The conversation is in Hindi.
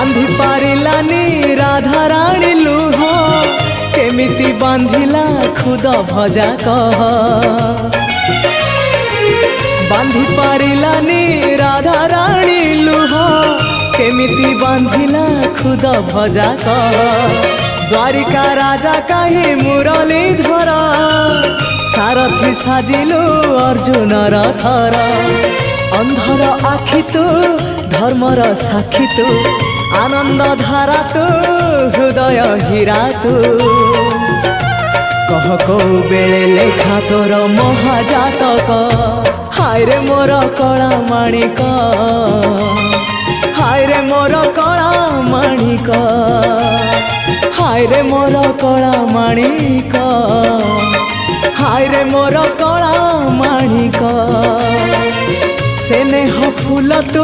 बांधी पारिलानी राधा रानी लुह केमिति बांधिला खुद भजा कह बांधी पारिलानी राधा रानी लुह केमिति बांधिला खुद भजा कह द्वारिका राजा कहीं मुरलीधर सारथी साजिलु अर्जुन रथर अंधर आखि तू धर्मर साक्षी तू आनंद धारा तू हृदय हीरा तू कह को बेले लेखा तोर महाजातक हाय रे मोर कला माणिक हाय रे मोर कला माणिक हाय रे मोर कला माणिक हाय रे मोर कला माणिक स्नेह फूल तू